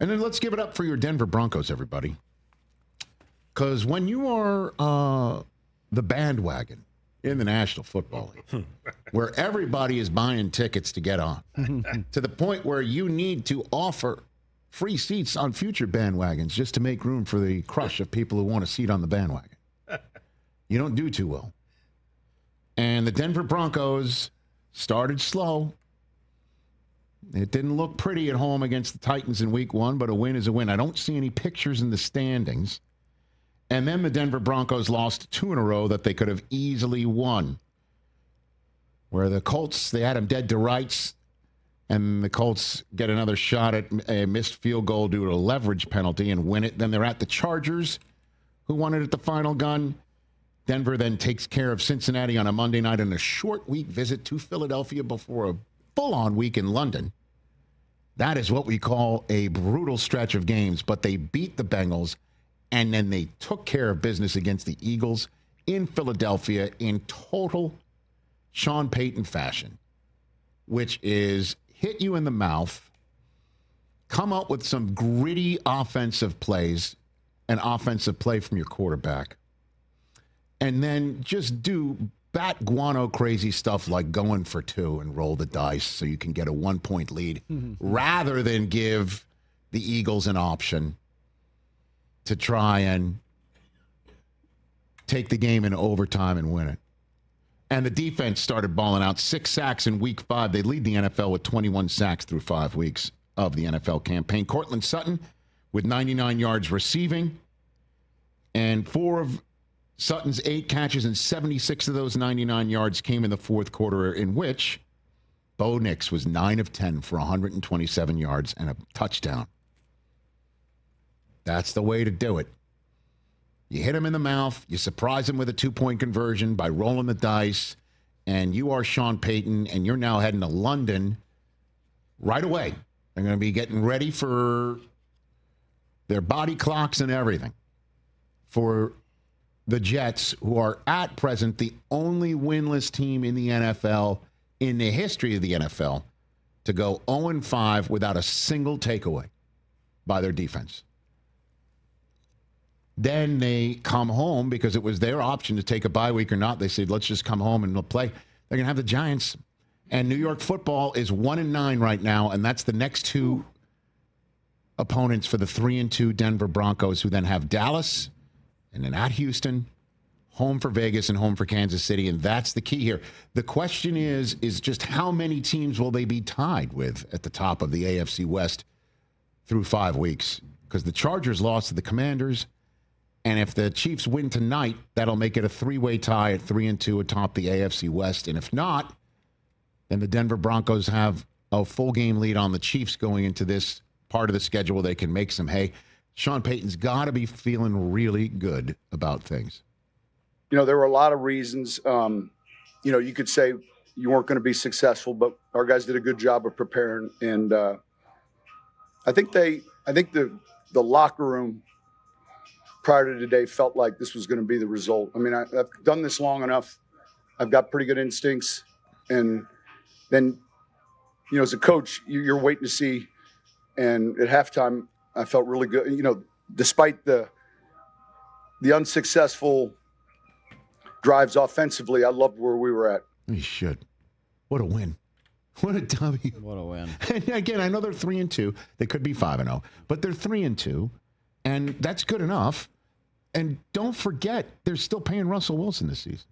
And then let's give it up for your Denver Broncos, everybody. Because when you are the bandwagon in the National Football League, where everybody is buying tickets to get on, to the point where you need to offer free seats on future bandwagons just to make room for the crush of people who want a seat on the bandwagon. You don't do too well. And the Denver Broncos started slow. It didn't look pretty at home against the Titans in week 1, but a win is a win. I don't see any pictures in the standings. And then the Denver Broncos lost 2 in a row that they could have easily won. Where the Colts, they had them dead to rights, and the Colts get another shot at a missed field goal due to a leverage penalty and win it. Then they're at the Chargers, who won it at the final gun. Denver then takes care of Cincinnati on a Monday night in a short week visit to Philadelphia before a full-on week in London. That is what we call a brutal stretch of games, but they beat the Bengals, and then they took care of business against the Eagles in Philadelphia in total Sean Payton fashion, which is hit you in the mouth, come up with some gritty offensive plays, and offensive play from your quarterback, and then just do bat guano crazy stuff like going for 2 and roll the dice so you can get a 1-point lead rather than give the Eagles an option to try and take the game in overtime and win it. And the defense started balling out. 6 sacks in week 5. They lead the NFL with 21 sacks through 5 weeks of the NFL campaign. Cortland Sutton with 99 yards receiving, and 4 of Sutton's 8 catches and 76 of those 99 yards came in the fourth quarter, in which Bo Nix was 9 of 10 for 127 yards and a touchdown. That's the way to do it. You hit him in the mouth, you surprise him with a 2-point conversion by rolling the dice, and you are Sean Payton, and you're now heading to London right away. They're going to be getting ready for their body clocks and everything for the Jets, who are at present the only winless team in the NFL, in the history of the NFL, to go 0-5 without a single takeaway by their defense. Then they come home because it was their option to take a bye week or not. They said, let's just come home and we'll play. They're going to have the Giants. And New York football is 1-9 right now, and that's the next 2 opponents for the 3-2 Denver Broncos, who then have Dallas and then at Houston, home for Vegas, and home for Kansas City. And that's the key here. The question is just how many teams will they be tied with at the top of the AFC West through 5 weeks? Because the Chargers lost to the Commanders. And if the Chiefs win tonight, that'll make it a 3-way tie at 3-2 atop the AFC West. And if not, then the Denver Broncos have a full game lead on the Chiefs going into this part of the schedule. They can make some hay. Sean Payton's got to be feeling really good about things. You know, there were a lot of reasons. You could say you weren't going to be successful, but our guys did a good job of preparing. And I think the locker room prior to today felt like this was going to be the result. I mean, I've done this long enough. I've got pretty good instincts. And then, as a coach, you're waiting to see. And at halftime, I felt really good. Despite the unsuccessful drives offensively, I loved where we were at. You should. What a win. What a W. What a win. And again, I know they're 3-2. They could be 5-0, but they're 3-2, and that's good enough. And don't forget, they're still paying Russell Wilson this season.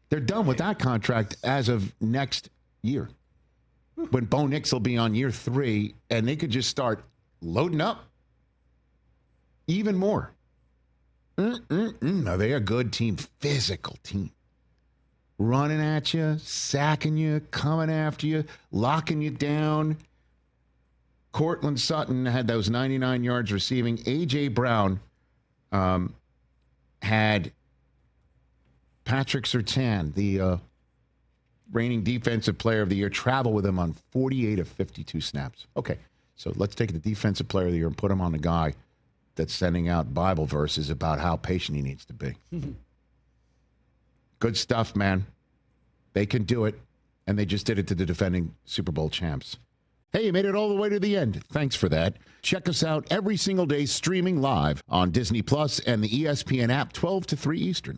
They're done with that contract as of next year, when Bo Nix will be on year 3, and they could just start loading up even more. No, they're a good team, physical team. Running at you, sacking you, coming after you, locking you down. Cortland Sutton had those 99 yards receiving. A.J. Brown had Patrick Surtain, the reigning defensive player of the year, travel with him on 48 of 52 snaps. Okay, so let's take the defensive player of the year and put him on the guy that's sending out Bible verses about how patient he needs to be. Good stuff, man. They can do it, and they just did it to the defending Super Bowl champs. Hey, you made it all the way to the end. Thanks for that. Check us out every single day streaming live on Disney Plus and the ESPN app 12 to 3 Eastern.